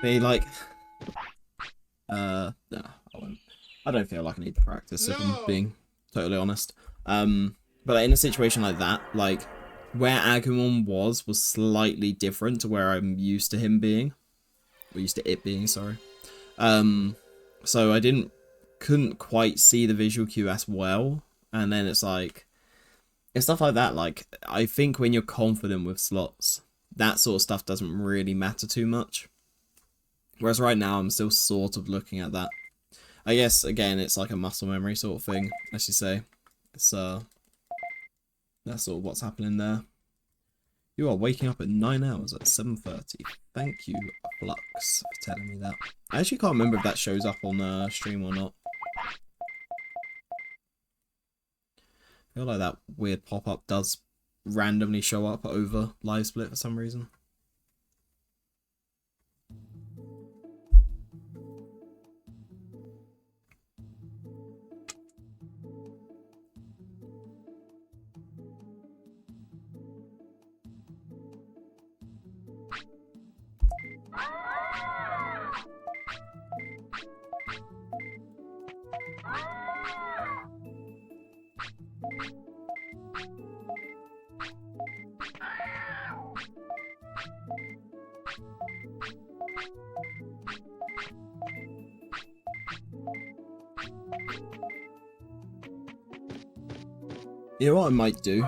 They like, no, I won't. I don't feel like I need to practice if I'm being totally honest. But like, in a situation like that, like where Agumon was slightly different to where I'm used to him being, or used to it being. Sorry. So I couldn't quite see the visual cue as well, and then it's like, it's stuff like that. Like I think when you're confident with slots, that sort of stuff doesn't really matter too much. Whereas right now I'm still sort of looking at that. I guess again it's like a muscle memory sort of thing, as you say. It's that's sort of what's happening there. You are waking up at 9 hours at 7:30. Thank you, Flux, for telling me that. I actually can't remember if that shows up on stream or not. I feel like that weird pop-up does randomly show up over live split for some reason. You know what I might do?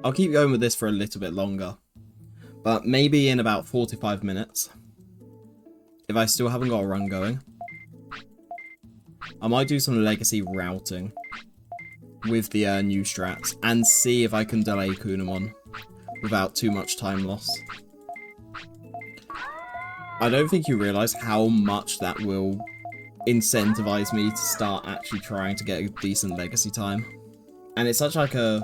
I'll keep going with this for a little bit longer. But maybe in about 45 minutes, if I still haven't got a run going, I might do some legacy routing with the new strats and see if I can delay Kunamon without too much time loss. I don't think you realise how much that will incentivize me to start actually trying to get a decent legacy time. And it's such like a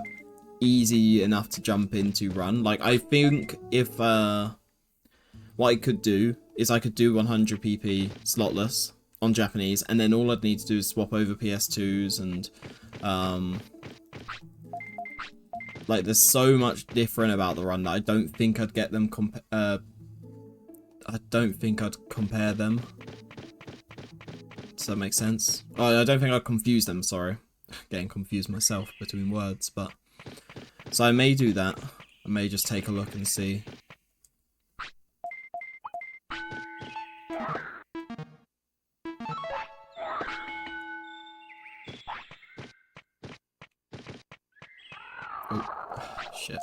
easy enough to jump into run. Like I think if what I could do is I could do 100 PP slotless on Japanese, and then all I'd need to do is swap over PS2s and like there's so much different about the run that I don't think I'd get them I don't think I'd compare them. Does that make sense? Oh, I don't think I'd confuse them, sorry. Getting confused myself between words, but... So I may do that. I may just take a look and see. Oh, shit.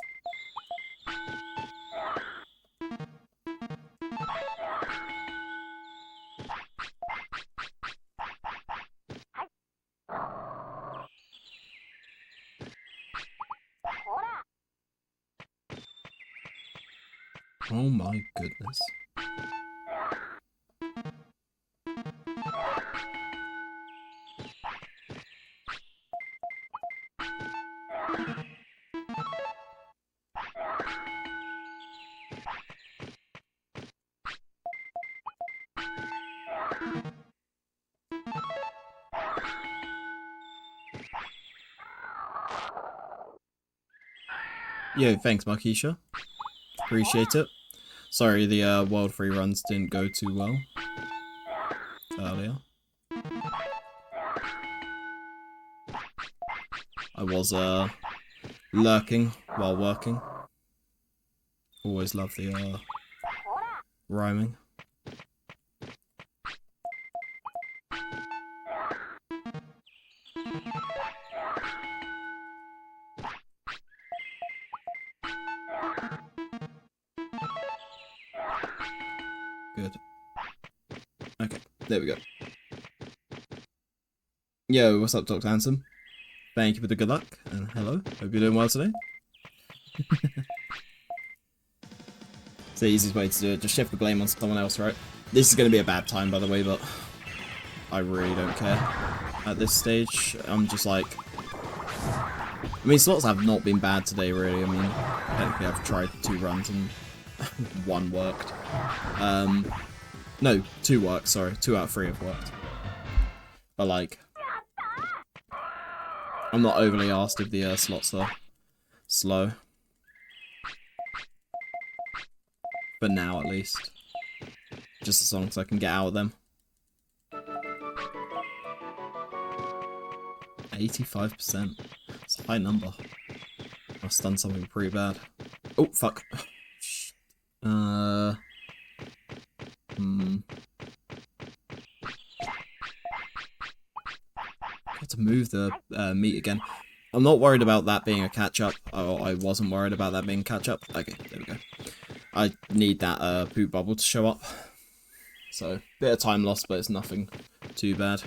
Oh my goodness. Yo, thanks Markeisha. Appreciate it. Sorry, the World Free runs didn't go too well earlier. I was lurking while working. Always love the rhyming. Good. Okay, there we go. Yo, what's up, Dr. Handsome? Thank you for the good luck, and hello. Hope you're doing well today. It's the easiest way to do it. Just shift the blame on someone else, right? This is going to be a bad time, by the way, but I really don't care. At this stage, I'm just like... I mean, slots have not been bad today, really. I mean, technically I've tried 2 runs and 1 worked. No, 2 worked, sorry. 2 out of 3 have worked. But, like... I'm not overly asked if the slots are slow. For now, at least. Just as long as I can get out of them. 85%. It's a high number. I've done something pretty bad. Oh, fuck. Got to move the meat again. I'm not worried about that being a catch-up. Oh, I wasn't worried about that being catch-up. Okay, there we go. I need that poop bubble to show up. So, bit of time lost, but it's nothing too bad.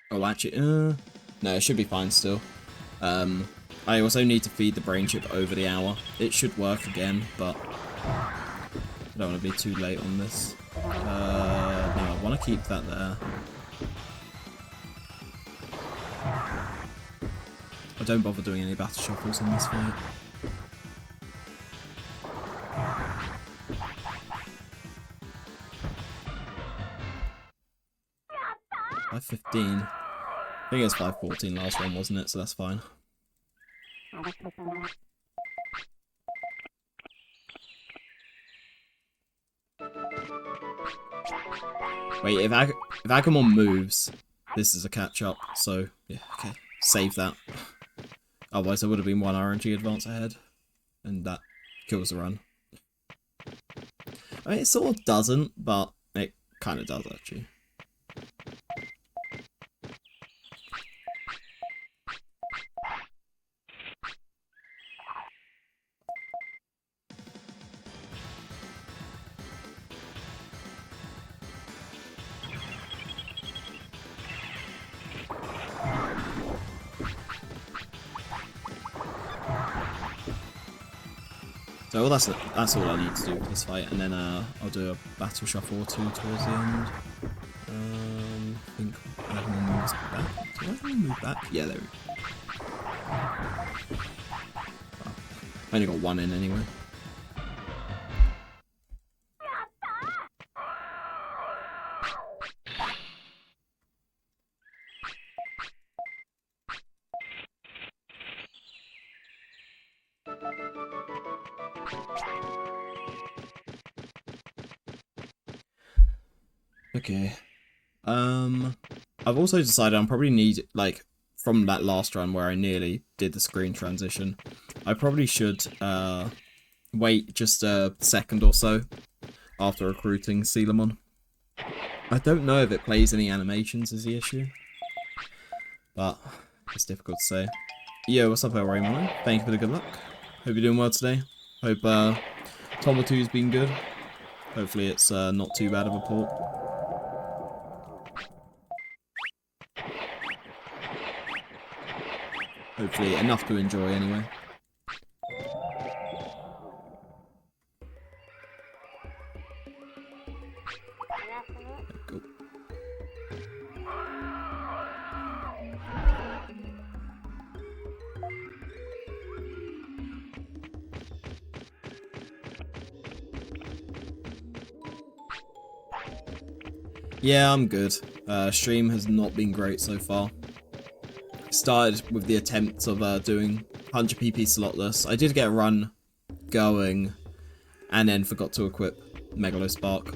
Oh, actually, no, it should be fine still. I also need to feed the brain chip over the hour. It should work again, but I don't want to be too late on this. No, I want to keep that there. I don't bother doing any battle shuffles in this fight. $5.15. I think it was $5.14 last one, wasn't it? So that's fine. Wait, if Agumon moves, this is a catch-up. So, yeah, okay. Save that. Otherwise, there would have been one RNG advance ahead. And that kills the run. I mean, it sort of doesn't, but it kind of does, actually. So that's all I need to do for this fight, and then I'll do a battle shuffle or two towards the end. I think Agumon moves back. Do I move back? Yeah, there we go. Oh, I only got one in anyway. Okay. I've also decided I'm probably need, like, from that last run where I nearly did the screen transition, I probably should, wait just a second or so after recruiting Sealamon. I don't know if it plays any animations is the issue, but it's difficult to say. Yo, what's up, Raymond? Thank you for the good luck. Hope you're doing well today. Hope, Tom or 2's been good. Hopefully it's, not too bad of a port. Hopefully enough to enjoy anyway. Cool. Yeah, I'm good. Stream has not been great so far. Started with the attempt of doing 100 PP slotless. I did get a run going, and then forgot to equip Megalo Spark.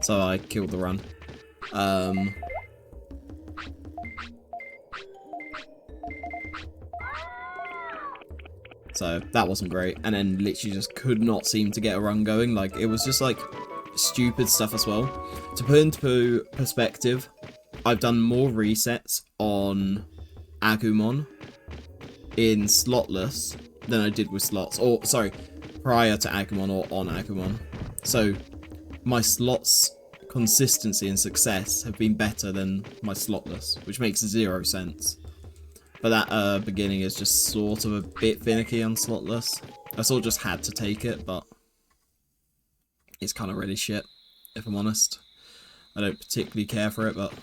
So I killed the run. So that wasn't great, and then literally just could not seem to get a run going. Like, it was just like stupid stuff as well. To put into perspective, I've done more resets on Agumon in slotless than I did with slots. Or, sorry, prior to Agumon or on Agumon. So, my slots consistency and success have been better than my slotless, which makes 0 sense. But that beginning is just sort of a bit finicky on slotless. I sort of just had to take it, but it's kind of really shit, if I'm honest. I don't particularly care for it, but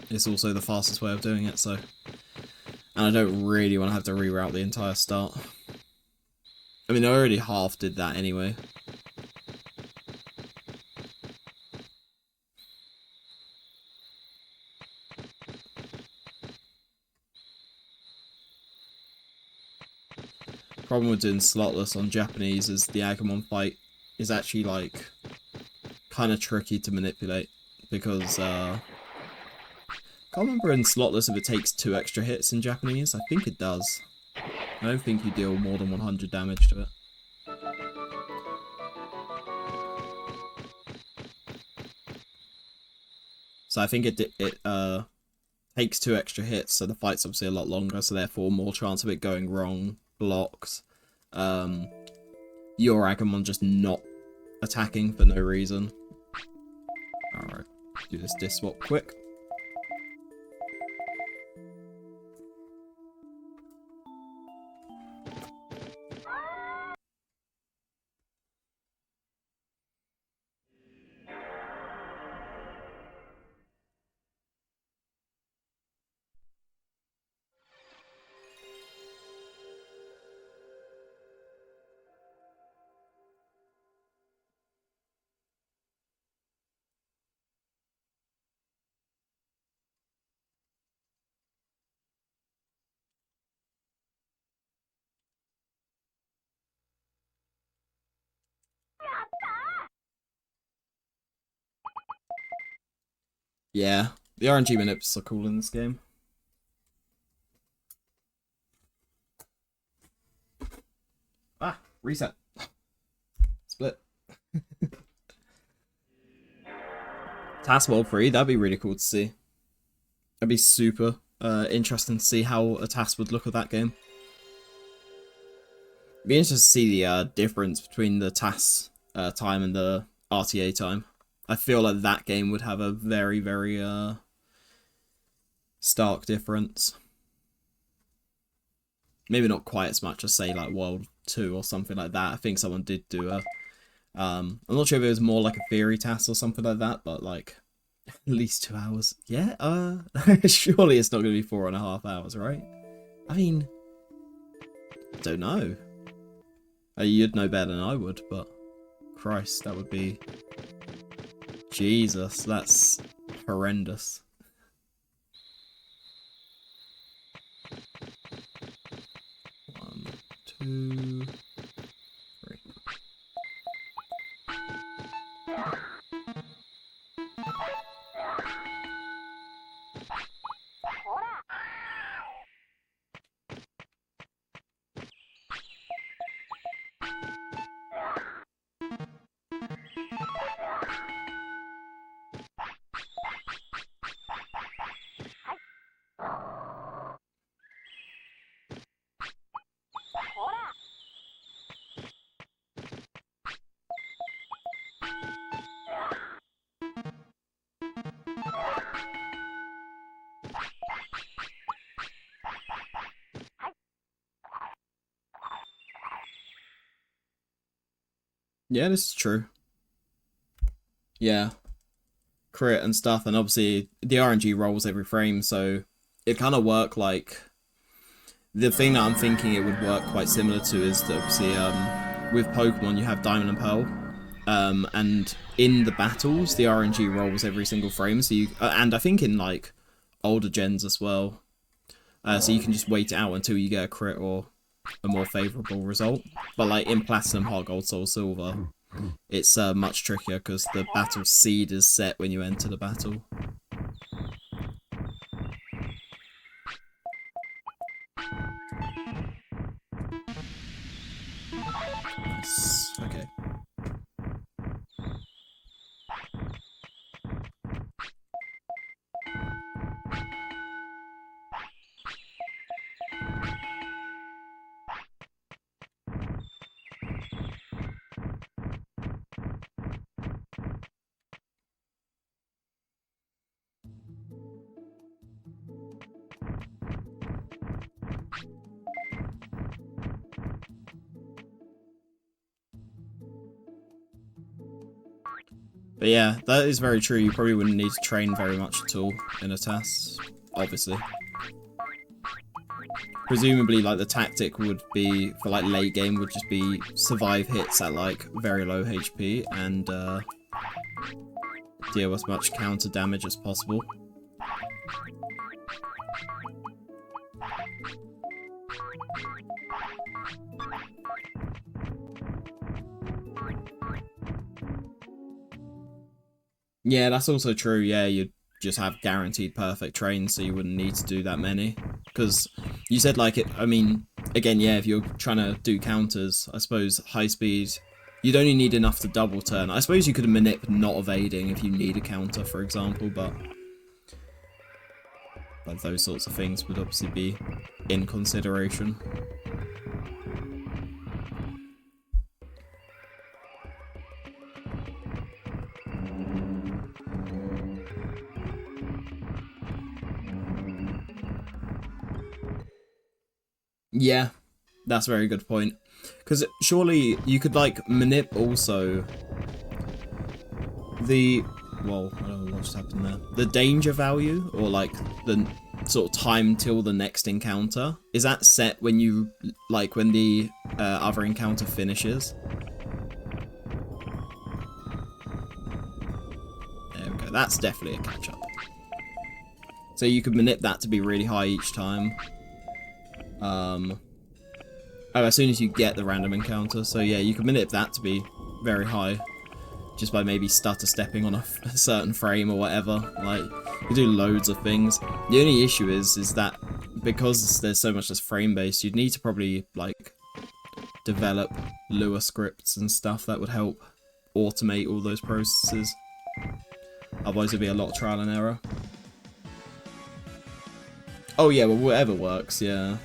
it's also the fastest way of doing it, so... And I don't really want to have to reroute the entire start. I mean, I already half did that anyway. Problem with doing slotless on Japanese is the Agumon fight is actually, like, kind of tricky to manipulate, because, I can't remember in slotless if it takes 2 extra hits in Japanese. I think it does. I don't think you deal more than 100 damage to it. So I think it takes 2 extra hits, so the fight's obviously a lot longer, so therefore more chance of it going wrong, blocks, your Agumon just not attacking for no reason. Alright, do this disc swap quick. Yeah, the RNG manips are cool in this game. Ah, reset. Split. TAS World 3, that'd be really cool to see. That'd be super interesting to see how a TAS would look at that game. It'd be interesting to see the difference between the TAS time and the RTA time. I feel like that game would have a very, very stark difference. Maybe not quite as much as, say, like World 2 or something like that. I think someone did do a... I'm not sure if it was more like a theory task or something like that, but like at least 2 hours. Yeah, surely it's not going to be 4.5 hours, right? I mean, I don't know. You'd know better than I would, but Christ, that would be... Jesus, that's horrendous. One, two, three. Yeah, this is true. Yeah. Crit and stuff, and obviously the RNG rolls every frame, so it kind of work like... The thing that I'm thinking it would work quite similar to is that obviously with Pokemon you have Diamond and Pearl, and in the battles the RNG rolls every single frame, so you... and I think in like older gens as well, so you can just wait it out until you get a crit or a more favourable result. But like in Platinum, Heart Gold, Soul Silver, it's much trickier because the battle seed is set when you enter the battle. Nice. Okay. But yeah, that is very true. You probably wouldn't need to train very much at all in a test, obviously. Presumably, like, the tactic would be, for, like, late game, would just be survive hits at, like, very low HP and, deal as much counter damage as possible. Yeah, that's also true. Yeah, you'd just have guaranteed perfect trains, so you wouldn't need to do that many. Because you said, like, I mean, again, yeah, if you're trying to do counters, I suppose high speed, you'd only need enough to double turn. I suppose you could manip not evading if you need a counter, for example, but those sorts of things would obviously be in consideration. Yeah, that's a very good point. Because surely you could, like, manip also the... Well, I don't know what just happened there. The danger value, or, like, the sort of time till the next encounter, is that set when you, like, when the other encounter finishes? There we go. That's definitely a catch-up. So you could manip that to be really high each time. Oh, as soon as you get the random encounter. So yeah, you could manip that to be very high, just by maybe stutter stepping on a certain frame or whatever. Like, you do loads of things. The only issue is that because there's so much that's frame based, you'd need to probably, like, develop Lua scripts and stuff that would help automate all those processes. Otherwise it'd be a lot of trial and error. Oh yeah, well, whatever works, yeah.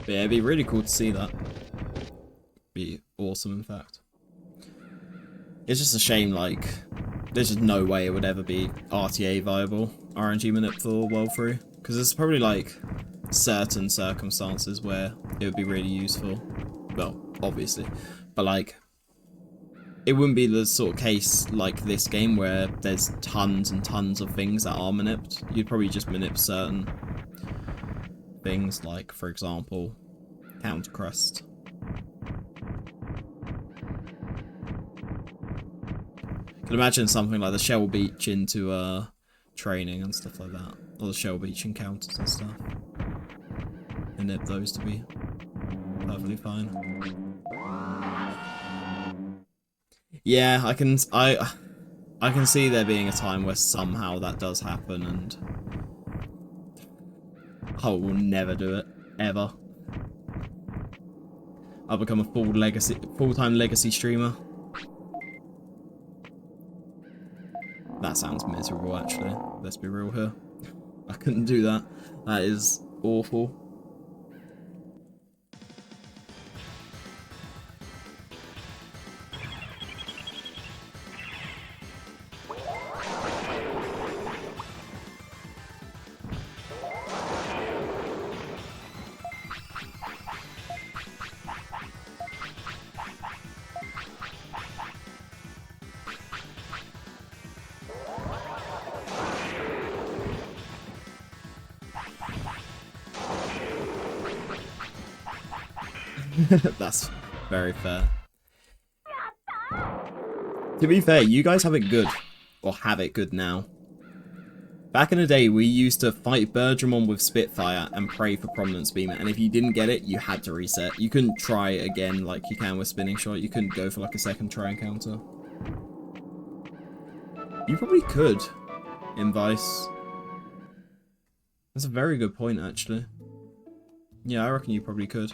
But yeah, it'd be really cool to see that. Be awesome, in fact. It's just a shame, like, there's just no way it would ever be RTA viable, RNG manip for World 3. Because there's probably, like, certain circumstances where it would be really useful. Well, obviously. But, like, it wouldn't be the sort of case like this game where there's tons and tons of things that are manipped. You'd probably just manip certain things, like, for example, counter crest. Could imagine something like the Shell Beach into training and stuff like that, or the Shell Beach encounters and stuff. Manip those to be perfectly fine. Yeah, I can see there being a time where somehow that does happen, and I will never do it ever. I'll become a full-time legacy streamer. That sounds miserable, actually. Let's be real here. I couldn't do that. That is awful. That's very fair. To be fair, you guys have it good. Or have it good now. Back in the day, we used to fight Bergermon with Spitfire and pray for Prominence Beam, and if you didn't get it, you had to reset. You couldn't try again like you can with Spinning Shot. You couldn't go for like a second try encounter. You probably could in Vice. That's a very good point, actually. Yeah, I reckon you probably could.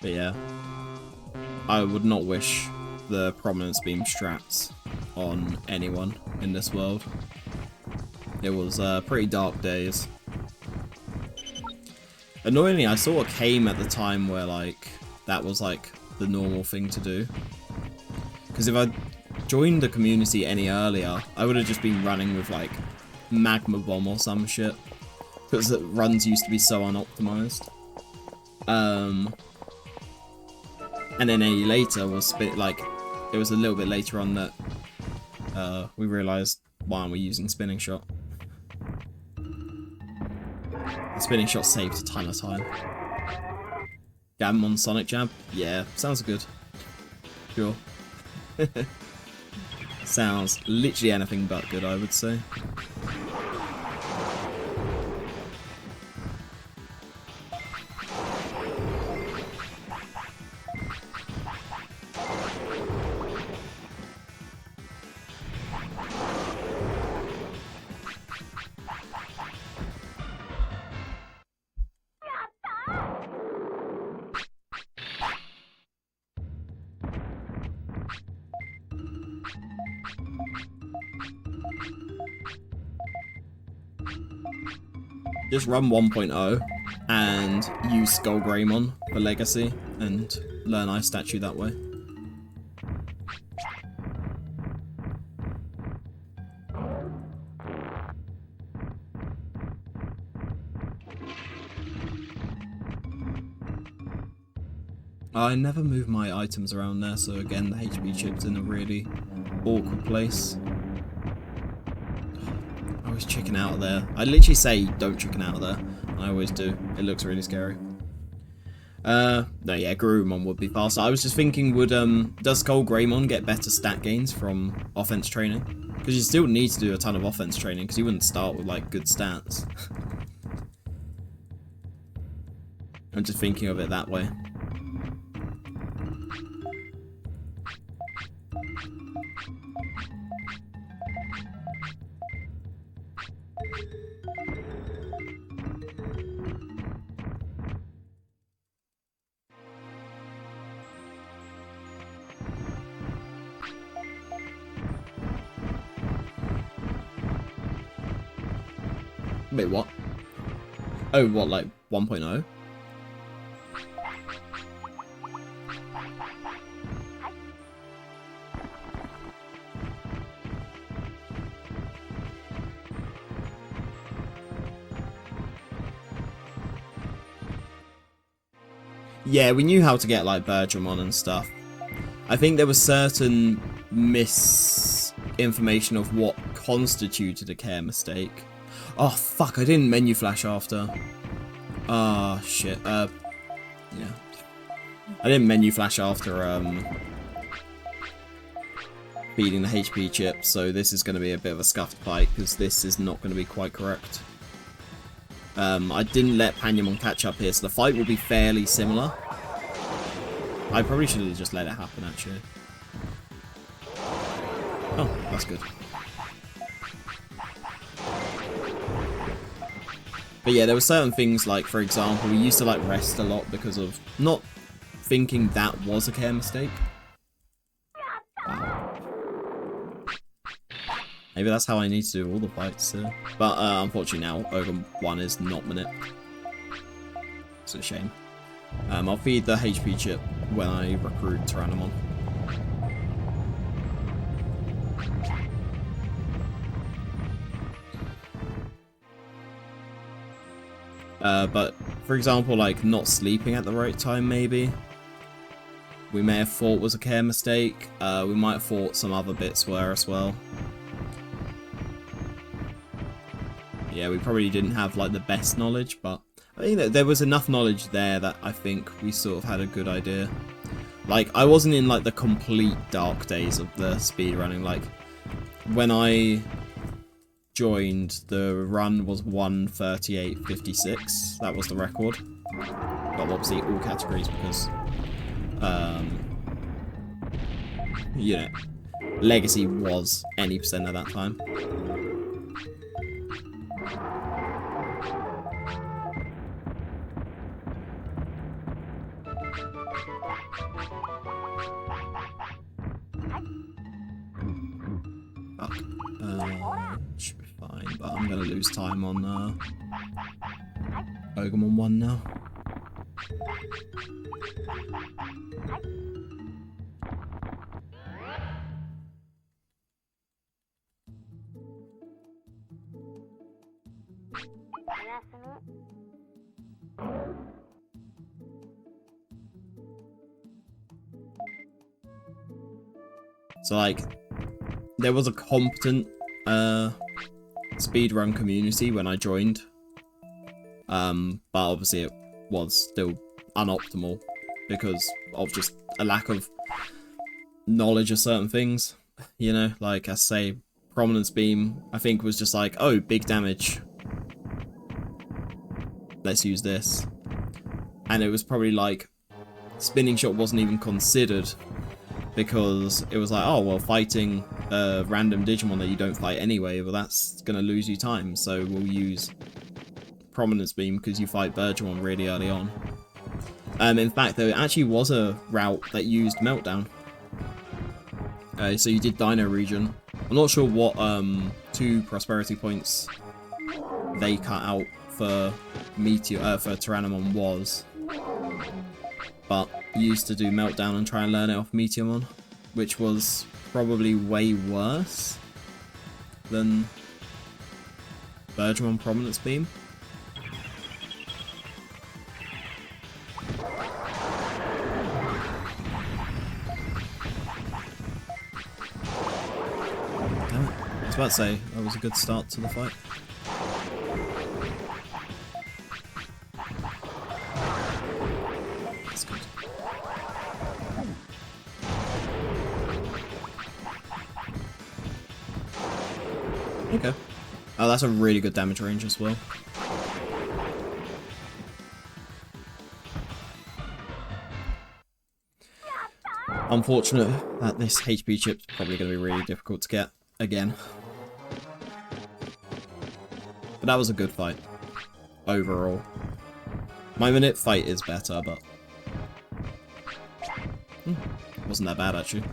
But yeah, I would not wish the Prominence Beam strats on anyone in this world. It was pretty dark days. Annoyingly, I sort of came at the time where like that was like the normal thing to do. Because if I joined the community any earlier, I would have just been running with like Magma Bomb or some shit. Because the runs used to be so unoptimized. And then any later was like, it was a little bit later on that we realised, why aren't we using Spinning Shot? The Spinning Shot saved a ton of time. Gammon Sonic Jab? Yeah, sounds good. Sure. Sounds literally anything but good, I would say. Just run 1.0 and use Skull Greymon for Legacy and learn Ice Statue that way. I never move my items around there, so again the HP chip's in a really awkward place. I always chicken out of there. I literally say don't chicken out of there. I always do. It looks really scary. No, yeah, Garurumon would be faster. I was just thinking, would does Skull Greymon get better stat gains from offense training? Because you still need to do a ton of offense training, because you wouldn't start with like good stats. I'm just thinking of it that way. Wait, what? Oh, what, like 1.0? Yeah, we knew how to get like Panjyamon and stuff. I think there was certain misinformation of what constituted a care mistake. Oh fuck, I didn't menu flash after. Ah, shit. Yeah. I didn't menu flash after feeding the HP chip, so this is going to be a bit of a scuffed fight, because this is not going to be quite correct. I didn't let Panjyamon catch up here, so the fight will be fairly similar. I probably should have just let it happen, actually. Oh, that's good. But yeah, there were certain things, like, for example, we used to, like, rest a lot because of not thinking that was a care mistake. Wow. Maybe that's how I need to do all the fights, too. But, unfortunately now, Ogre 1 is not manip. It's a shame. I'll feed the HP chip when I recruit Tyrannomon. But, for example, like, not sleeping at the right time, maybe. We may have thought was a care mistake. We might have thought some other bits were as well. Yeah, we probably didn't have, like, the best knowledge, but I think that there was enough knowledge there that I think we sort of had a good idea. Like, I wasn't in, like, the complete dark days of the speedrunning. Like, when I joined, the run was 1:38:56. That was the record. But obviously all categories because, you know, Legacy was any percent at that time. Should be fine, but I'm gonna lose time on Bakemon 1 now. So, like, there was a competent speedrun community when I joined, but obviously it was still unoptimal because of just a lack of knowledge of certain things. You know, like I say, Prominence Beam, I think was just like, oh, big damage, let's use this. And it was probably like, Spinning Shot wasn't even considered because it was like, oh, well, fighting a random Digimon that you don't fight anyway, well, that's going to lose you time, so we'll use Prominence Beam because you fight Panjyamon really early on. In fact, there actually was a route that used Meltdown. So you did Dino Region. I'm not sure what 2 prosperity points they cut out for for Tyrannomon was, but used to do Meltdown and try and learn it off Meteormon, which was probably way worse than Panjyamon Prominence Beam. Damn it. I was about to say, that was a good start to the fight. That's good. Okay. Oh, that's a really good damage range as well. Unfortunate that this HP chip's probably going to be really difficult to get again. But that was a good fight, overall. My minute fight is better, but wasn't that bad, actually.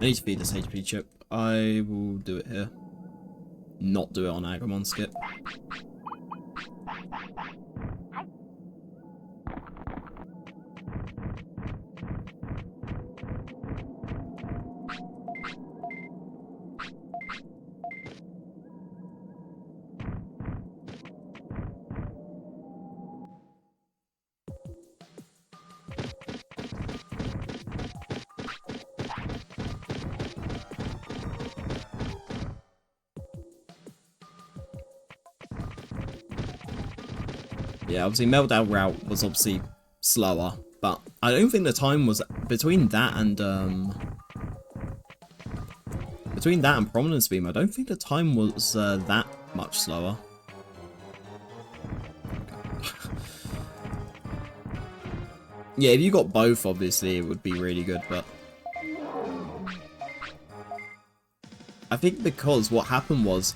I need to feed this HP chip. I will do it here. Not do it on Agumon skip. Yeah, obviously Meltdown route was obviously slower, but I don't think the time was between that and Prominence Beam. I don't think the time was that much slower. Yeah, if you got both, obviously it would be really good, but I think because what happened was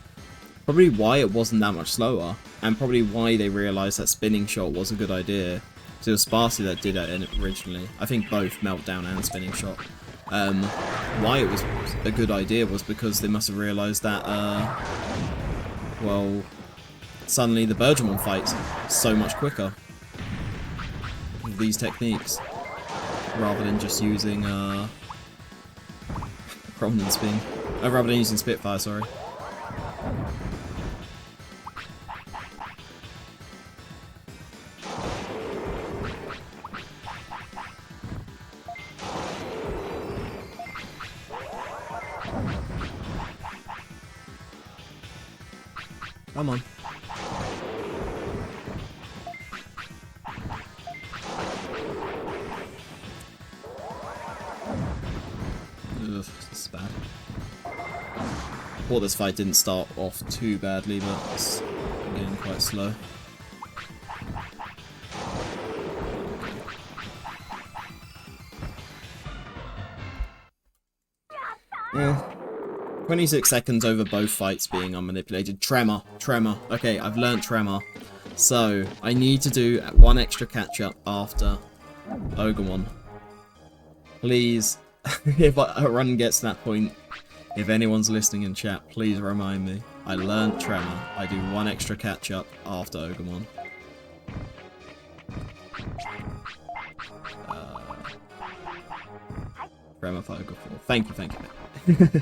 probably why it wasn't that much slower, and probably why they realised that spinning shot was a good idea. So it was Sparsy that did it originally. I think both Meltdown and spinning shot. Why it was a good idea was because they must have realised that, well, suddenly the Panjyamon fights so much quicker with these techniques, rather than just using Prominence Beam. Rather than using Spitfire, sorry. Come on. Ugh, this is bad. Thought this fight didn't start off too badly, but it's getting quite slow. Yeah. 26 seconds over both fights being unmanipulated. Tremor. Okay, I've learnt Tremor. So, I need to do one extra catch-up after Agumon. Please, if a run gets to that point, if anyone's listening in chat, please remind me. I learnt Tremor. I do one extra catch-up after Agumon. Tremor for Agumon. Thank you.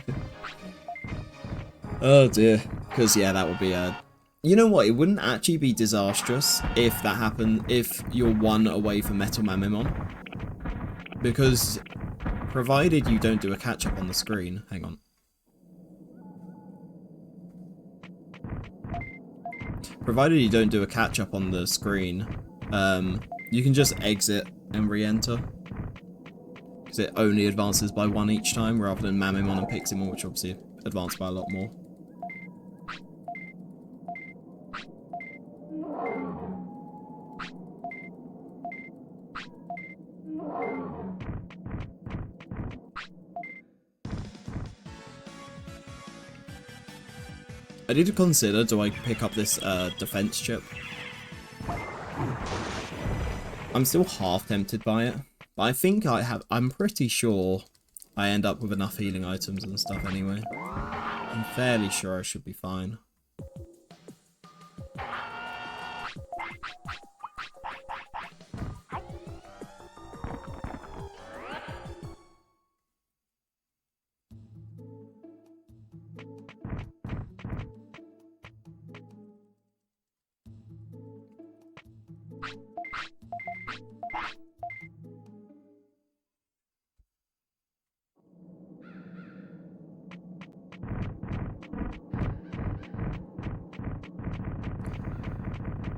Oh dear. Because, yeah, that would be a... You know what? It wouldn't actually be disastrous if that happened, if you're one away from Metal Manimon. Because, provided you don't do a catch-up on the screen... Hang on. Provided you don't do a catch-up on the screen, you can just exit and re-enter. Because it only advances by one each time, rather than Mamimon and Piximon, which obviously advance by a lot more. I need to consider, do I pick up this defense chip? I'm still half tempted by it, but I think I'm pretty sure I end up with enough healing items and stuff anyway. I'm fairly sure I should be fine.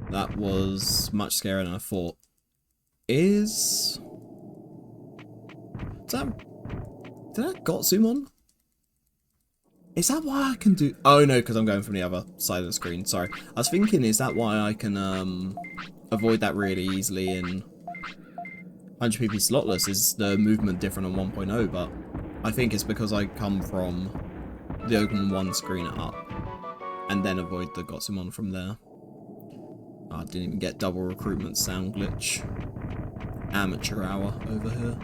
That was much scarier than I thought. Did that Gotsumon? Is that why I can do... Oh no, because I'm going from the other side of the screen, sorry. I was thinking, is that why I can avoid that really easily in 100 PP slotless? Is the movement different on 1.0, but I think it's because I come from the Open 1 screen up and then avoid the Gotsumon from there. I didn't even get double recruitment sound glitch. Amateur hour over here.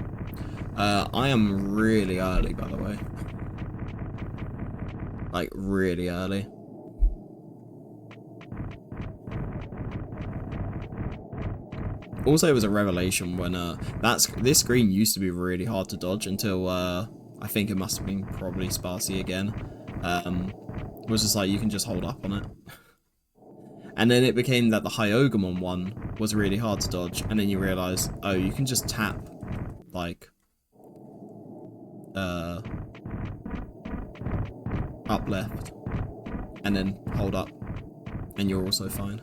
I am really early, by the way. Like, really early. Also, it was a revelation when this screen used to be really hard to dodge until I think it must have been probably Sparsy again. It was just like you can just hold up on it. And then it became that the Hyogomon one was really hard to dodge, and then you realise, oh, you can just tap, like, up left, and then hold up, and you're also fine.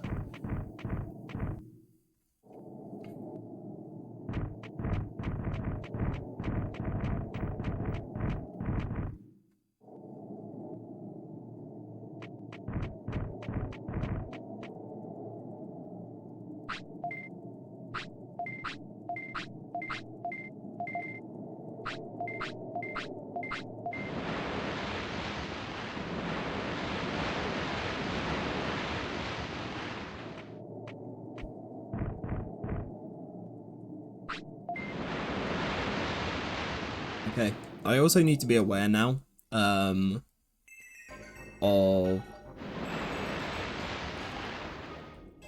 Okay, I also need to be aware now, of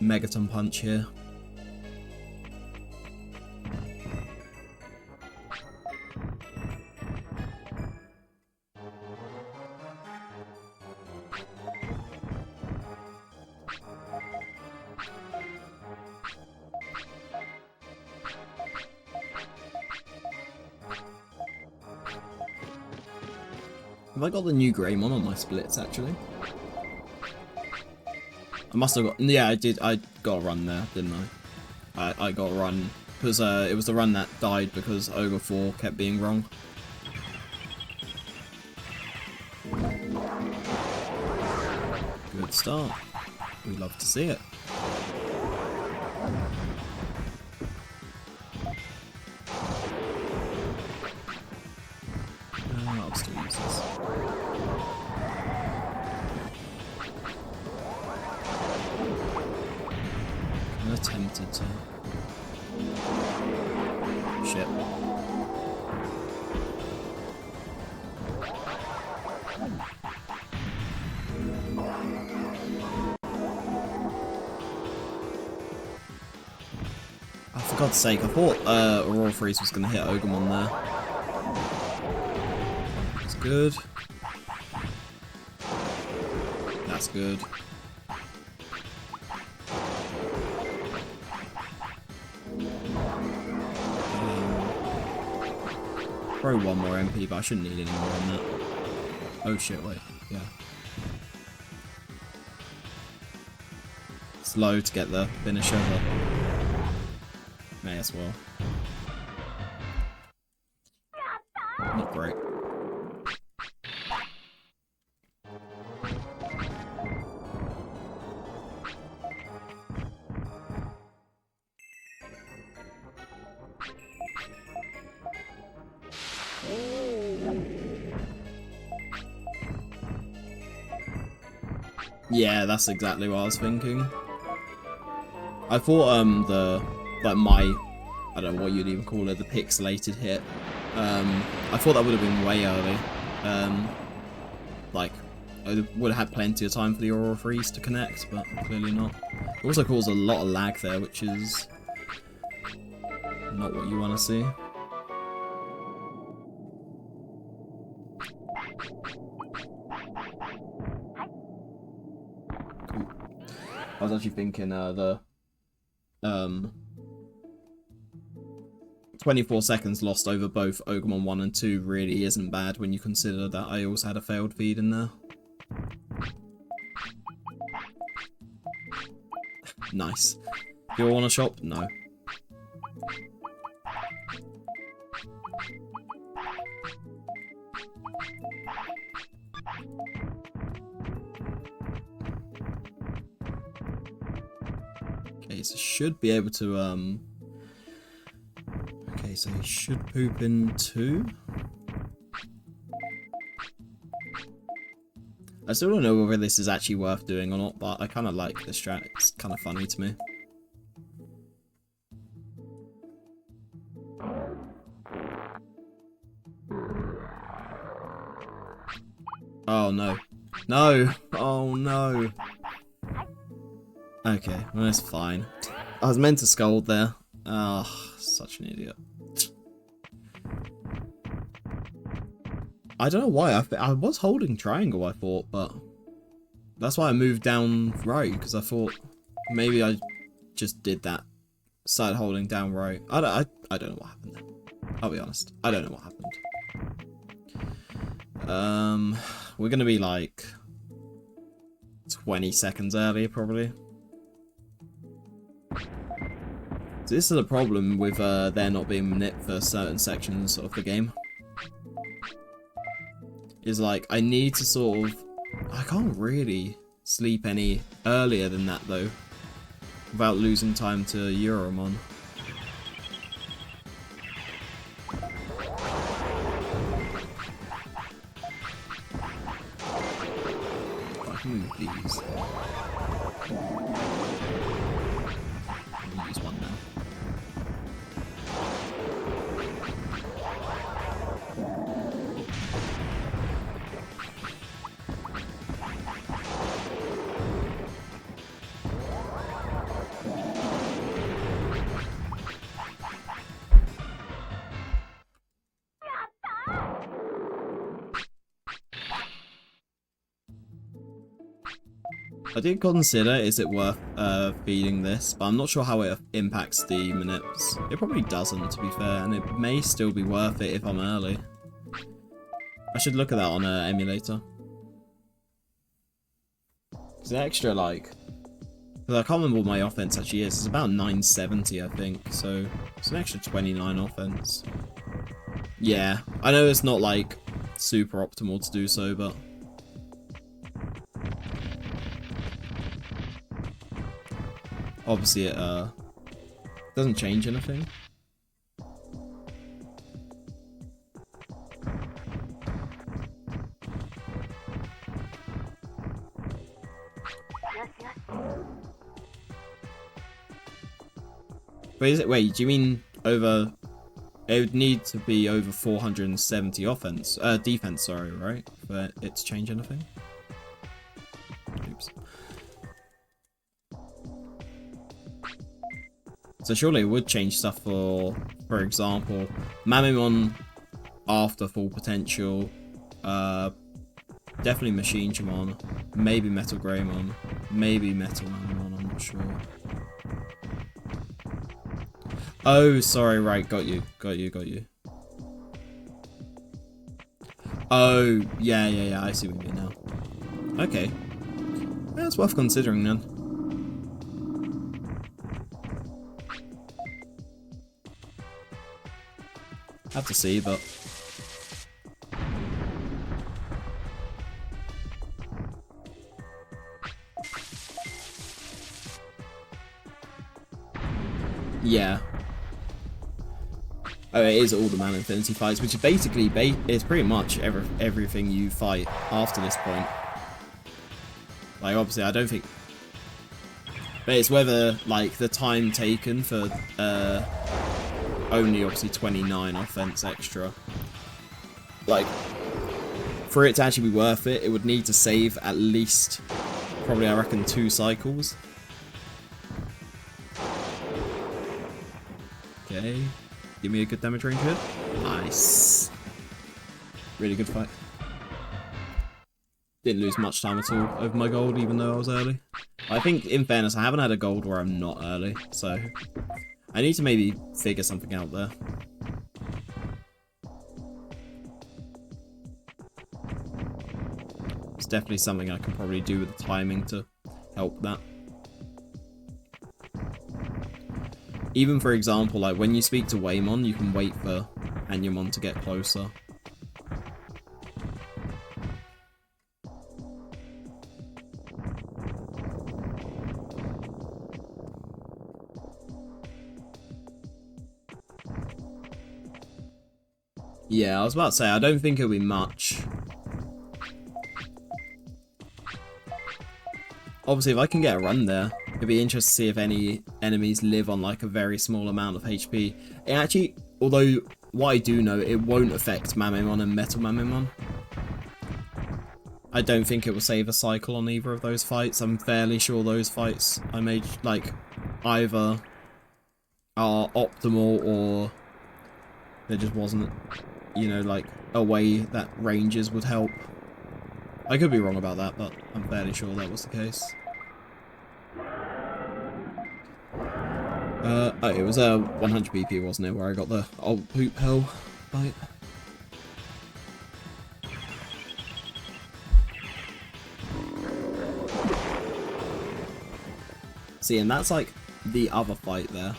Megaton Punch here. Have I got the new Greymon on my splits, actually? I must have got... Yeah, I did. I got a run there, didn't I? I got a run. Because it was the run that died because Ogre 4 kept being wrong. Good start. We love to see it. I'll still use this. I'm tempted to... Shit. Oh, for God's sake, I thought Aurora Freeze was going to hit Ogremon there. That's good. That's good. Probably one more MP, but I shouldn't need any more than that. Oh shit, wait, yeah. Slow to get the finisher, but may as well. Not great. Yeah, that's exactly what I was thinking. I thought I don't know what you'd even call it, the pixelated hit. I thought that would have been way early. Like, I would have had plenty of time for the Aurora Freeze to connect, but clearly not. It also caused a lot of lag there, which is not what you want to see. I was actually thinking the 24 seconds lost over both Ogremon 1 and 2 really isn't bad when you consider that I also had a failed feed in there. Nice. Do you want a shop? No. Okay, so should be able to okay, so he should poop in 2. I still don't know whether this is actually worth doing or not, but I kind of like the strat. It's kind of funny to me. Oh no. No! Oh no! Okay, well that's fine. I was meant to scold there. Oh, such an idiot. I don't know why, I was holding triangle I thought, but that's why I moved down right, because I thought maybe I just did that. Started holding down right. I don't know what happened there. I'll be honest. I don't know what happened. We're gonna be like 20 seconds early, probably. So this is a problem with there not being manip for certain sections of the game. Is like, I need to sort of... I can't really sleep any earlier than that, though. Without losing time to Euromon. I can move these. I'll use one now. I did consider, is it worth feeding this, but I'm not sure how it impacts the manips. It probably doesn't, to be fair, and it may still be worth it if I'm early. I should look at that on an emulator. It's an extra, like... Because I can't remember what my offense actually is. It's about 970, I think, so it's an extra 29 offense. Yeah, I know it's not, like, super optimal to do so, but... Obviously, it doesn't change anything. But is it? Wait, do you mean over? It would need to be over 470 offense, defense. Sorry, right? For it to change anything. Oops. So surely it would change stuff for example, Manip after full potential, definitely Machinejamon, maybe Metal Greymon, maybe Metal Manimon, I'm not sure. Oh, sorry, right, got you. Oh, yeah, I see what you mean now. Okay. Yeah, it's worth considering then. Have to see, but... Yeah. Oh, it is all the Man Infinity fights, which is basically it's pretty much everything you fight after this point. Like, obviously, I don't think... But it's whether, like, the time taken for, only, obviously, 29 offense extra. Like, for it to actually be worth it, it would need to save at least, probably, I reckon, 2 cycles. Okay. Give me a good damage range hit. Nice. Really good fight. Didn't lose much time at all over my gold, even though I was early. I think, in fairness, I haven't had a gold where I'm not early, so... I need to maybe figure something out there. It's definitely something I can probably do with the timing to help that. Even, for example, like, when you speak to Waymon, you can wait for Panjyamon to get closer. Yeah, I was about to say, I don't think it'll be much. Obviously, if I can get a run there, it'd be interesting to see if any enemies live on, like, a very small amount of HP. It actually, although, what I do know, it won't affect Manimon and Metal Manimon. I don't think it will save a cycle on either of those fights. I'm fairly sure those fights I made, like, either are optimal or there just wasn't, you know, like, a way that ranges would help. I could be wrong about that, but I'm fairly sure that was the case. Oh, it was 100 BP, wasn't it, where I got the old poop hell fight? See, and that's like the other fight there.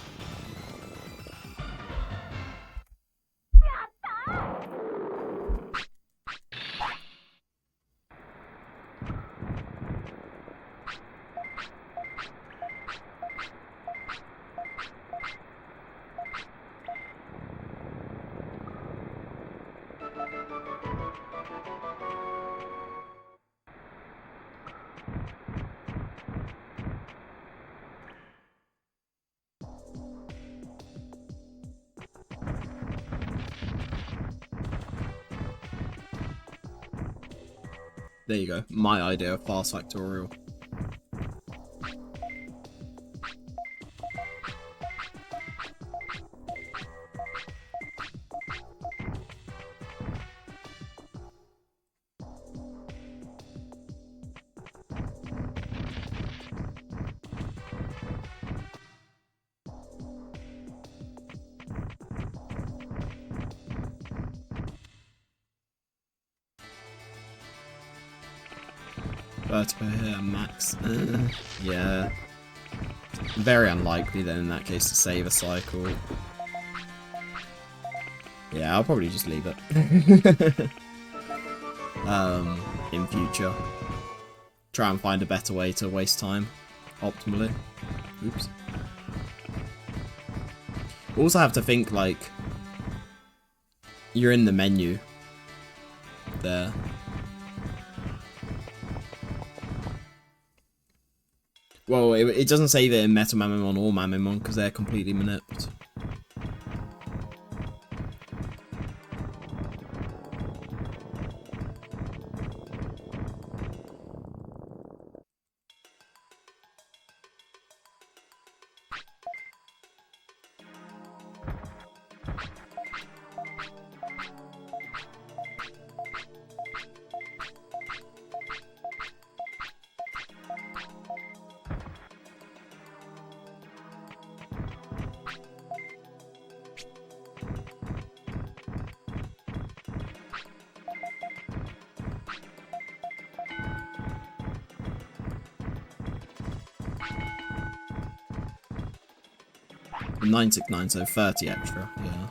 There you go. My idea of fast factorial. Vertigo here, max. Yeah. Very unlikely then in that case to save a cycle. Yeah, I'll probably just leave it. In future. Try and find a better way to waste time optimally. Oops. Also have to think, like, you're in the menu there. Well, it doesn't say that in Metal Manimon or Manimon because they're completely manipped. The 969, so 30 extra, yeah.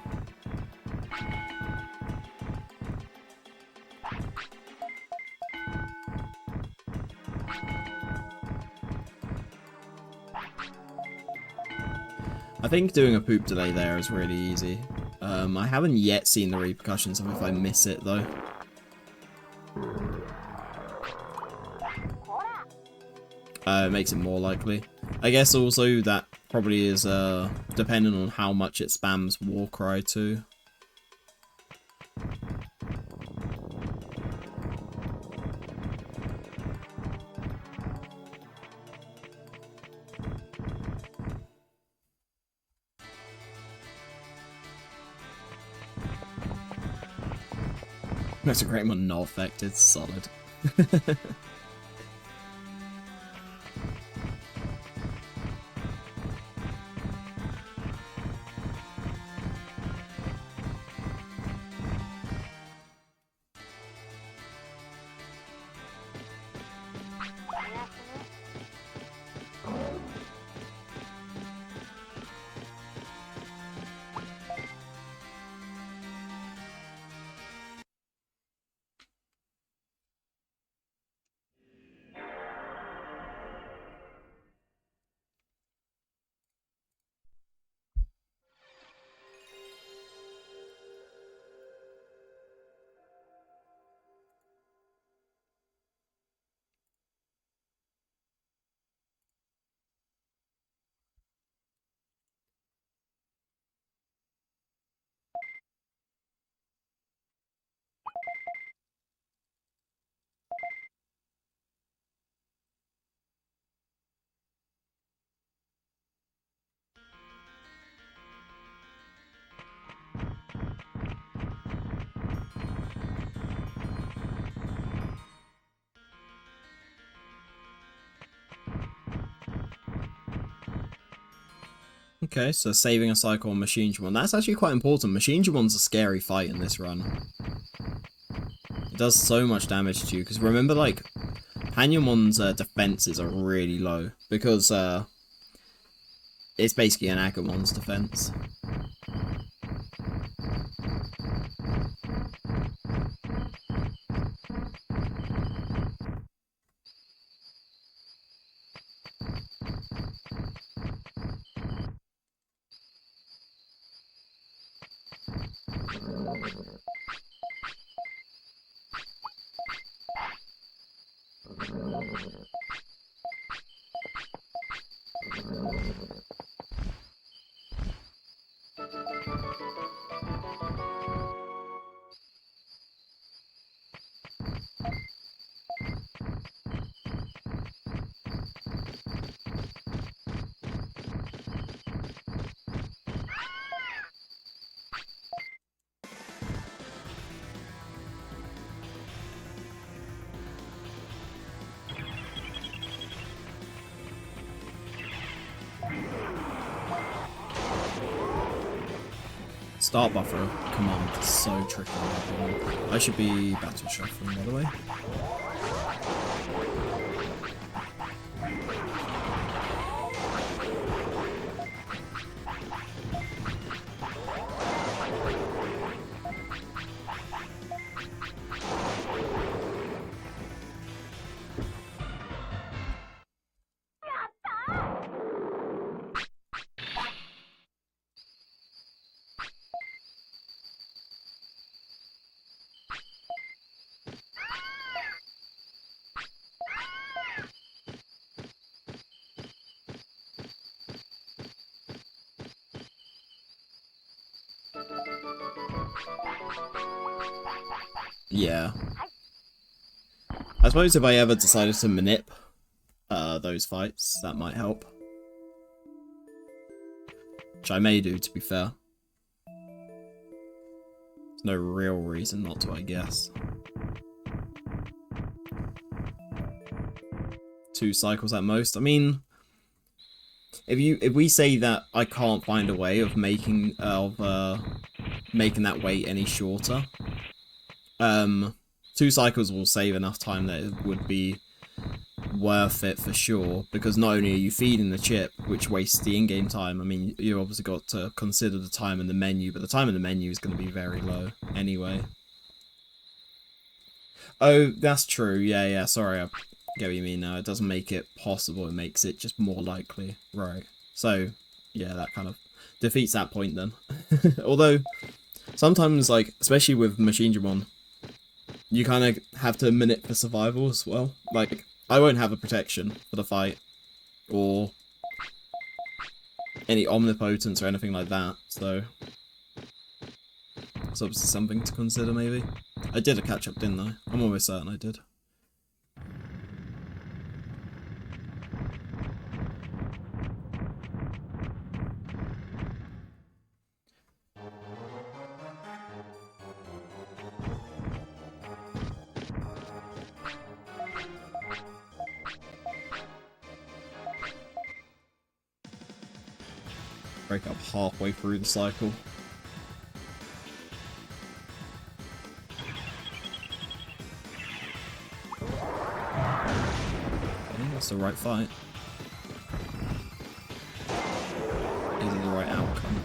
I think doing a poop delay there is really easy. I haven't yet seen the repercussions of if I miss it though. It makes it more likely. I guess also that probably is dependent on how much it spams Warcry too. That's a great one, not affected, solid. Okay, so saving a cycle on Panjyamon. That's actually quite important. Panjyamon's a scary fight in this run. It does so much damage to you, because remember, like, Panjyamon's defenses are really low, because it's basically an Agumon's defense. Start buffer command is so tricky. I should be battle shuffling, by the way. Yeah. I suppose if I ever decided to manip those fights, that might help. Which I may do, to be fair. There's no real reason not to, I guess. 2 cycles at most. I mean, if we say that I can't find a way of making that wait any shorter, 2 cycles will save enough time that it would be worth it for sure, because not only are you feeding the chip, which wastes the in-game time, I mean, you obviously got to consider the time in the menu, but the time in the menu is going to be very low anyway. Oh, that's true, yeah, sorry, I get what you mean now. It doesn't make it possible, it makes it just more likely, right? So, yeah, that kind of defeats that point then. Although, sometimes, like, especially with Panjyamon, you kind of have to manip for survival as well. Like, I won't have a protection for the fight, or any omnipotence or anything like that, so it's obviously something to consider, maybe. I did a catch-up, didn't I? I'm almost certain I did. Break up halfway through the cycle. Okay, that's the right fight. Is it the right outcome?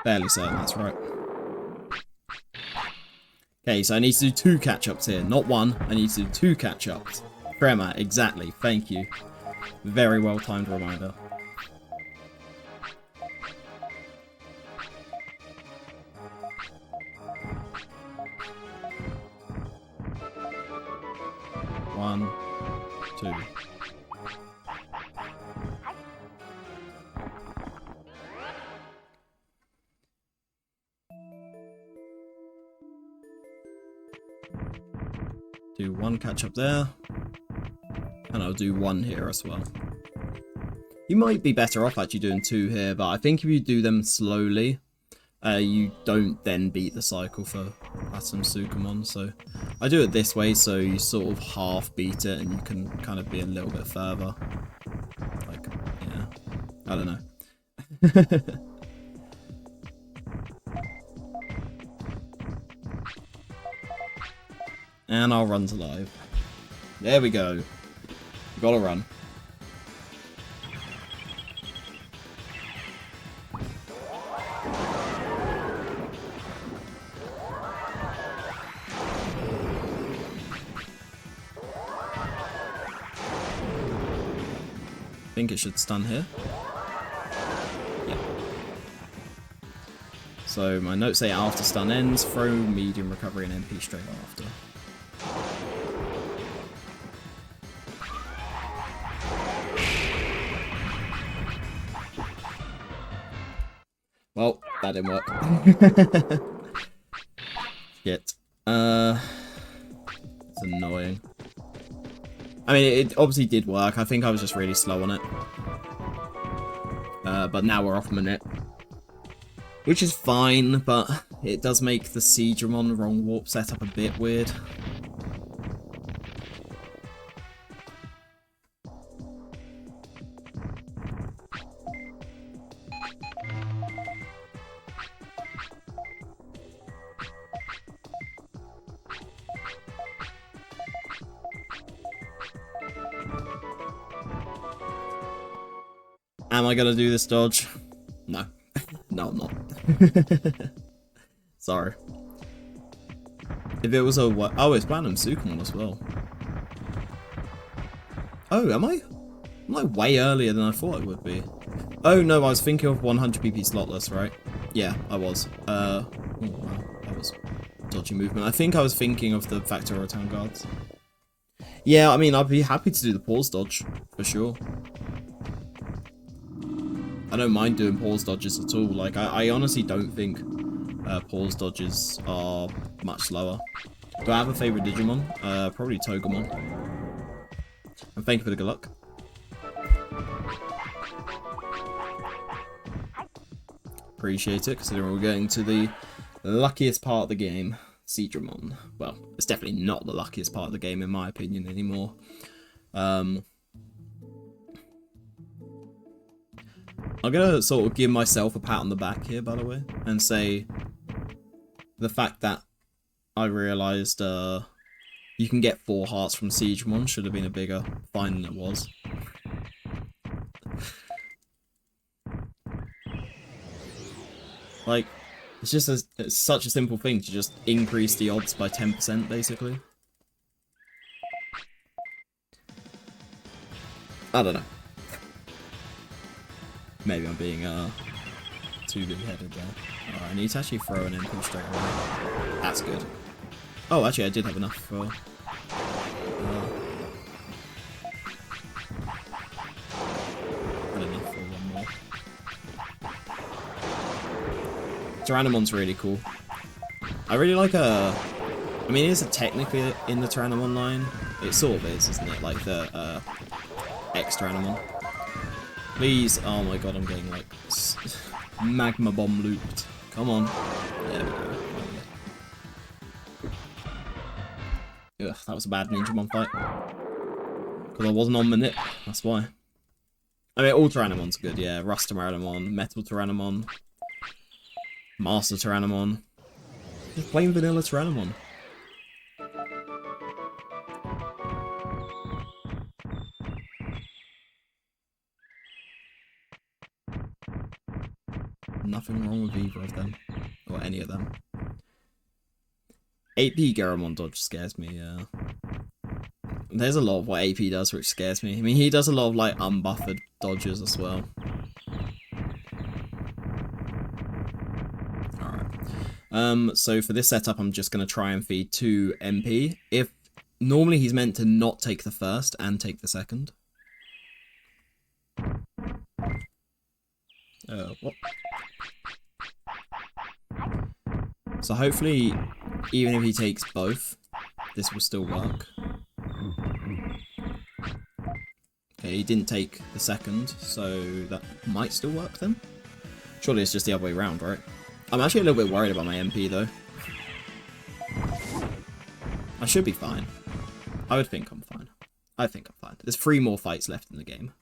Fairly certain that's right. Okay, so I need to do 2 catch-ups here, not 1. I need to do 2 catch-ups. Crema, exactly, thank you. Very well-timed reminder. One, 2. Do 1 catch up there. And I'll do 1 here as well. You might be better off actually doing 2 here, but I think if you do them slowly, you don't then beat the cycle for Platinum Sukamon. So I do it this way, so you sort of half beat it and you can kind of be a little bit further. Like, yeah, I don't know. And I'll run to live. There we go. Gotta run. I think it should stun here. Yeah. So my notes say after stun ends, throw medium recovery and MP straight after. Well, that didn't work. Shit. It's annoying. I mean, it obviously did work. I think I was just really slow on it. But now we're off minute. Which is fine, but it does make the Seadramon wrong warp setup a bit weird. Am I gonna do this dodge? No. No, I'm not. Sorry. If it was a... Oh, it's Platinum Sukamon as well. Oh, am I? Am I way earlier than I thought I would be? Oh, no, I was thinking of 100 PP slotless, right? Yeah, I was. Oh, wow. That was dodgy movement. I think I was thinking of the Factor Town Guards. Yeah, I mean, I'd be happy to do the pause dodge, for sure. I don't mind doing pause dodges at all. Like, I honestly don't think pause dodges are much slower. Do I have a favourite Digimon? Probably Togemon. And thank you for the good luck. Appreciate it, considering we're getting to the luckiest part of the game, Seadramon. Well, it's definitely not the luckiest part of the game in my opinion anymore. I'm gonna sort of give myself a pat on the back here, by the way, and say the fact that I realised you can get 4 hearts from Seadramon should have been a bigger find than it was. Like, it's just it's such a simple thing to just increase the odds by 10%, basically. I don't know. Maybe I'm being too big-headed there. I need to actually throw an MP straight away. That's good. Oh, actually, I did have enough for... had enough for 1 more. Tyrannomon's really cool. I really like I mean, is it technically in the Tyrannomon line? It sort of is, isn't it? Like the X-Tyrannomon. Please. Oh my god, I'm getting like magma bomb looped. Come on. There we go. Ugh, that was a bad Ninjamon fight. Because I wasn't on manip, that's why. I mean, all Tyrannomon's good, yeah. Rust Tyrannomon, Metal Tyrannomon, Master Tyrannomon. Just plain vanilla Tyrannomon. Nothing wrong with either of them. Or any of them. 8P Garamon dodge scares me, yeah. There's a lot of what AP does which scares me. I mean, he does a lot of, like, unbuffered dodges as well. Alright. So for this setup, I'm just going to try and feed 2 MP. If normally he's meant to not take the first and take the second. What? So hopefully, even if he takes both, this will still work. Okay, he didn't take the second, so that might still work then. Surely it's just the other way around, right? I'm actually a little bit worried about my MP though. I should be fine. I would think I'm fine. I think I'm fine. There's 3 more fights left in the game.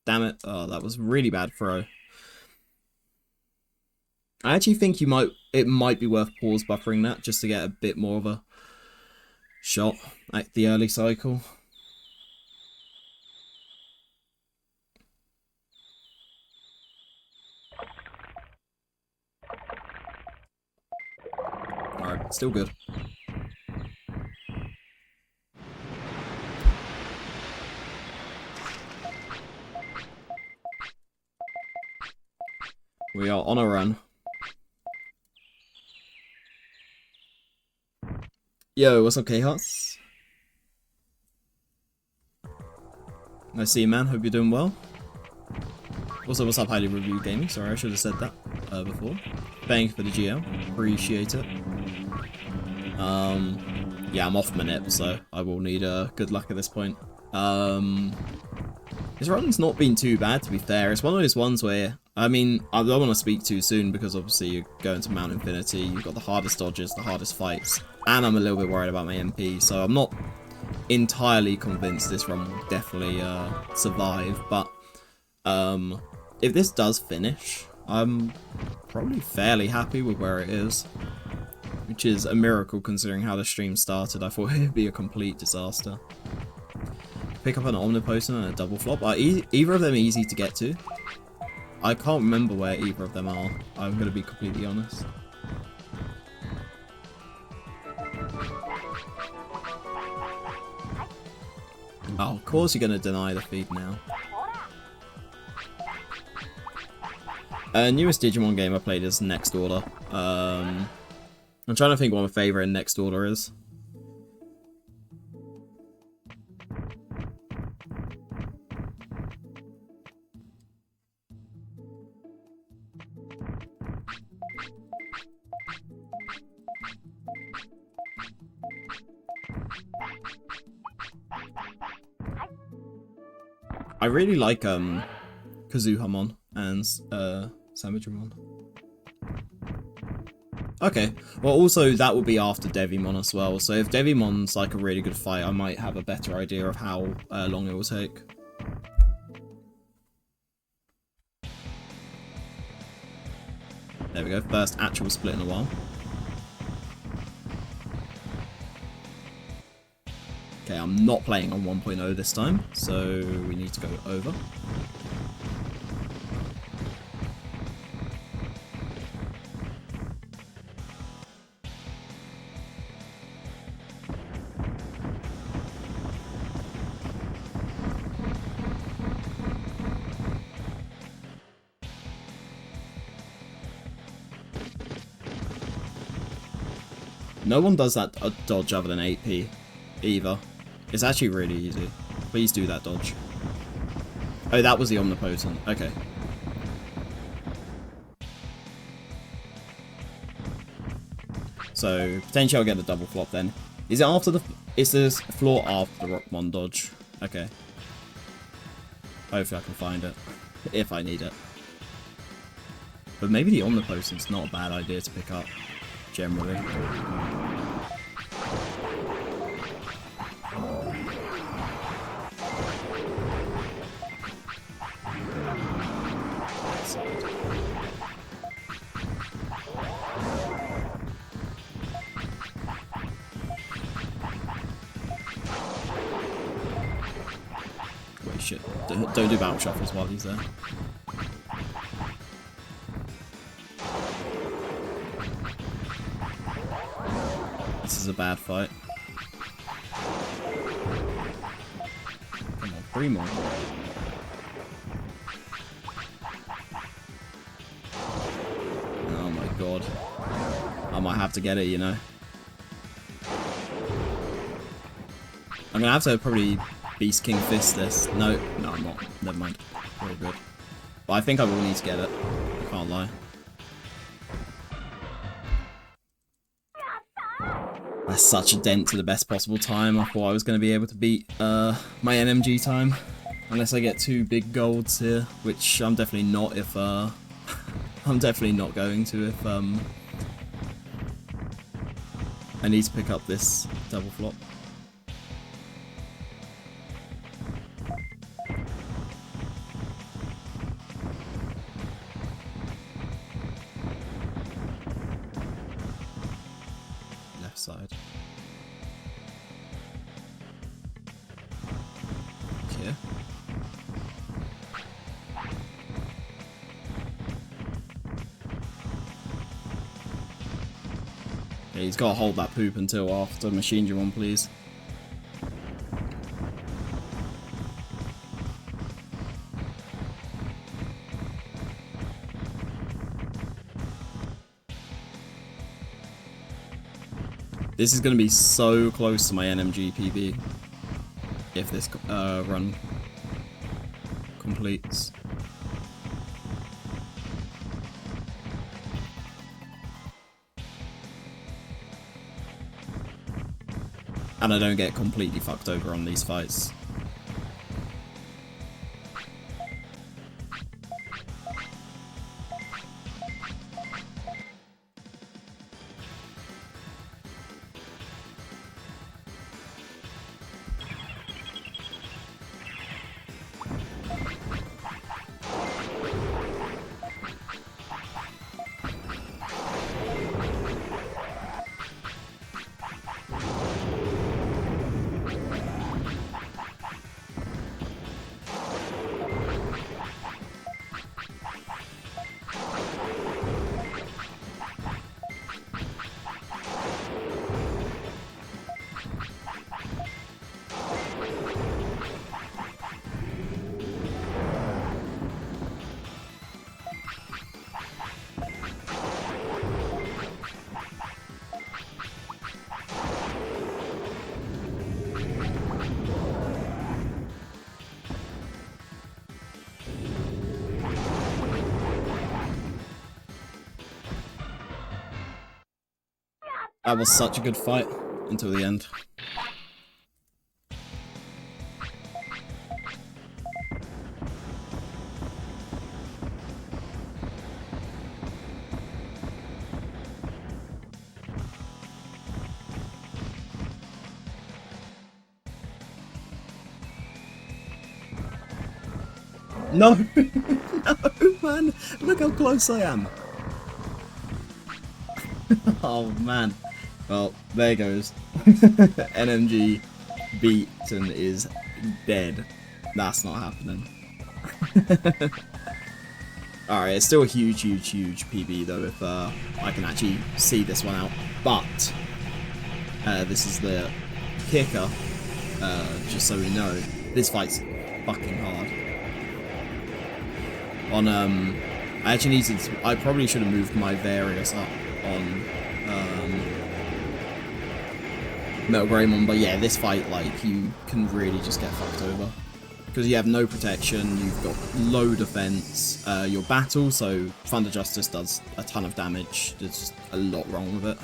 Damn it. Oh, that was really bad throw. I actually think it might be worth pause buffering that just to get a bit more of a shot at the early cycle. Alright, still good. We are on a run. Yo, what's up, K-Hearts? Nice to see you, man. Hope you're doing well. Also, what's up, Highly Review Gaming? Sorry, I should have said that before. Thank you for the GM. Appreciate it. Yeah, I'm off manip, so I will need good luck at this point. His run's not been too bad, to be fair. It's one of those ones where, I mean, I don't want to speak too soon because obviously you're going to Mount Infinity, you've got the hardest dodges, the hardest fights, and I'm a little bit worried about my MP, so I'm not entirely convinced this run will definitely survive, but if this does finish, I'm probably fairly happy with where it is, which is a miracle considering how the stream started. I thought it would be a complete disaster. Pick up an omnipotent and a double flop. Are either of them easy to get to? I can't remember where either of them are. I'm going to be completely honest. Oh, of course you're going to deny the feed now. Newest Digimon game I played is Next Order. I'm trying to think what my favourite in Next Order is. I really like Kazuhamon and Samudramon. Okay, well also that would be after Devimon as well, so if Devimon's like a really good fight, I might have a better idea of how long it will take. There we go, first actual split in a while. Okay, I'm not playing on 1.0 this time, so we need to go over. No one does that dodge other than 8p either. It's actually really easy. Please do that dodge. Oh, that was the omnipotent. Okay. So potentially I'll get a double flop then. Is it after the? Is this floor after the Rockmon dodge? Okay. Hopefully I can find it if I need it. But maybe the omnipotent's not a bad idea to pick up generally. Wait, shit. Don't do battle shuffles while he's there. This is a bad fight. Come on, 3 more. Oh my god. I might have to get it, you know. I'm gonna have to probably Beast King Fist this. No, I'm not. Never mind. We're all good. But I think I will need to get it. I can't lie. That's such a dent to the best possible time. I thought I was going to be able to beat my NMG time. Unless I get 2 big golds here, which I'm definitely not if I'm definitely not going to if I need to pick up this double flop. Left side. Okay. Yeah, he's got to hold that poop until after Panjyamon, please. This is going to be so close to my NMG PB if this run completes. And I don't get completely fucked over on these fights. That was such a good fight until the end. No! No, man! Look how close I am! Oh, man. Well, there goes. NMG beaten is dead. That's not happening. Alright, it's still a huge PB though if I can actually see this one out. But, this is the kicker, just so we know, this fight's fucking hard. On, I actually needed to, I probably should have moved my various up on, Bakemon, but yeah, this fight, like, you can really just get fucked over. Because you have no protection, you've got low defense, your battle, so Thunder Justice does a ton of damage, there's just a lot wrong with it.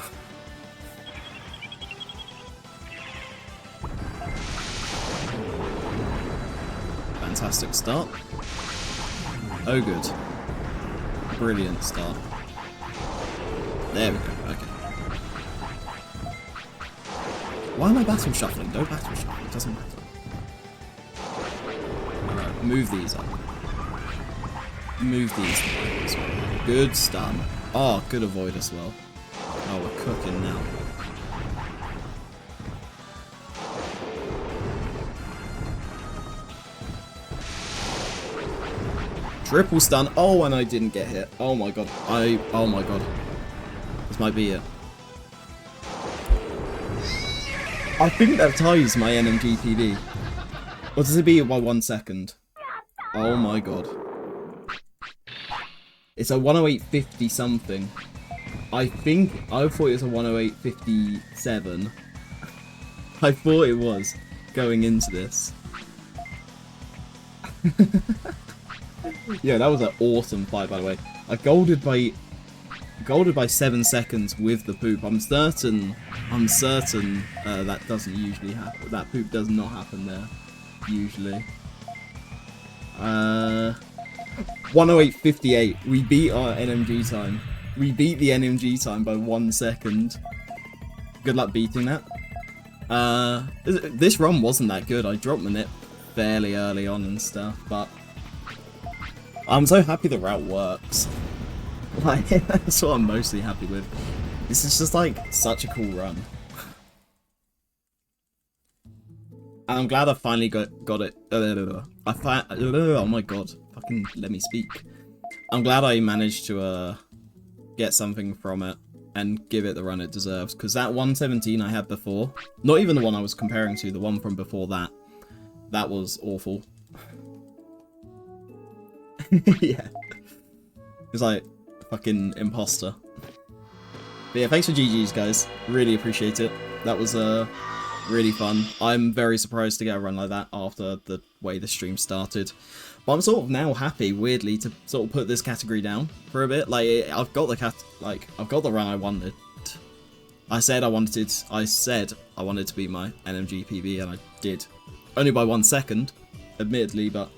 Fantastic start. Oh good. Brilliant start. There we go, okay. Why am I battle shuffling? Don't battle shuffle, it doesn't matter. Alright, move these up. Move these as well. Good stun. Oh, good avoid as well. Oh, we're cooking now. Triple stun. Oh, and I didn't get hit. Oh my god. Oh my god. This might be it. I think that ties my NMG PB. Or does it beat it by 1 second? Oh my god. It's a 108.50 something. I thought it was a 108.57. I thought it was going into this. Yeah, that was an awesome fight, by the way. I golded by golded by 7 seconds with the poop. I'm certain that doesn't usually happen. That poop does not happen there, usually. 108.58. We beat our NMG time. We beat the NMG time by 1 second. Good luck beating that. This run wasn't that good. I dropped manip fairly early on and stuff, but I'm so happy the route works. Like, that's what I'm mostly happy with. This is just like such a cool run. And I'm glad I finally got it. Oh my god, fucking let me speak. I'm glad I managed to get something from it and give it the run it deserves, because that 117 I had before, not even the one I was comparing to, the one from before that was awful. Yeah. It's like fucking imposter. But yeah, thanks for GG's, guys. Really appreciate it. That was really fun. I'm very surprised to get a run like that after the way the stream started. But I'm sort of now happy, weirdly, to sort of put this category down for a bit. Like, I've got the run I wanted. I said I wanted to be my NMG PB, and I did. Only by 1 second, admittedly, but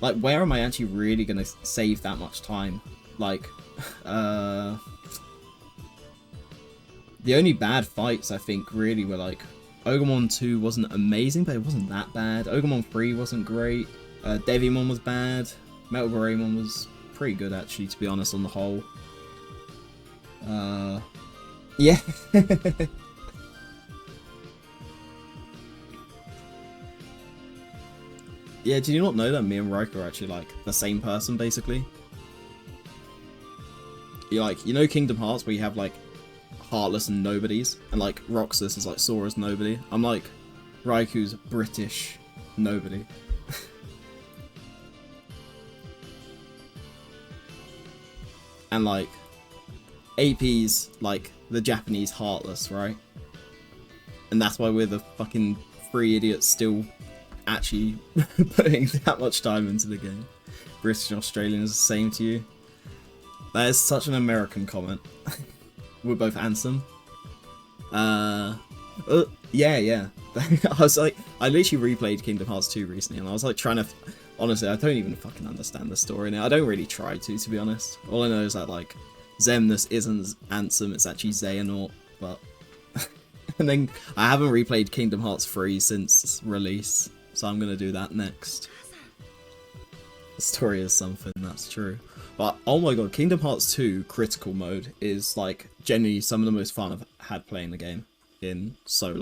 like, where am I actually really gonna save that much time? Like, the only bad fights I think really were like, Ogamon 2 wasn't amazing, but it wasn't that bad. Ogamon 3 wasn't great. Devimon was bad. Metal Greymon was pretty good, actually, to be honest, on the whole. Yeah. Yeah, did you not know that me and Riker are actually, like, the same person, basically? You're like, you know Kingdom Hearts, where you have, like, Heartless and Nobodies, and, like, Roxas is, like, Sora's Nobody? I'm, like, Raiku's British Nobody. And, like, AP's, like, the Japanese Heartless, right? And that's why we're the fucking 3 idiots still actually putting that much time into the game. British and Australian is the same to you. That is such an American comment. We're both handsome. Yeah. I was like, I literally replayed Kingdom Hearts 2 recently, and I was like trying to, honestly, I don't even fucking understand the story now. I don't really try to be honest. All I know is that, like, Xemnas isn't Ansem, it's actually Xehanort, but... And then, I haven't replayed Kingdom Hearts 3 since release, so I'm gonna do that next. The story is something, that's true. But, oh my god, Kingdom Hearts 2 Critical Mode is, like, genuinely some of the most fun I've had playing the game in so long.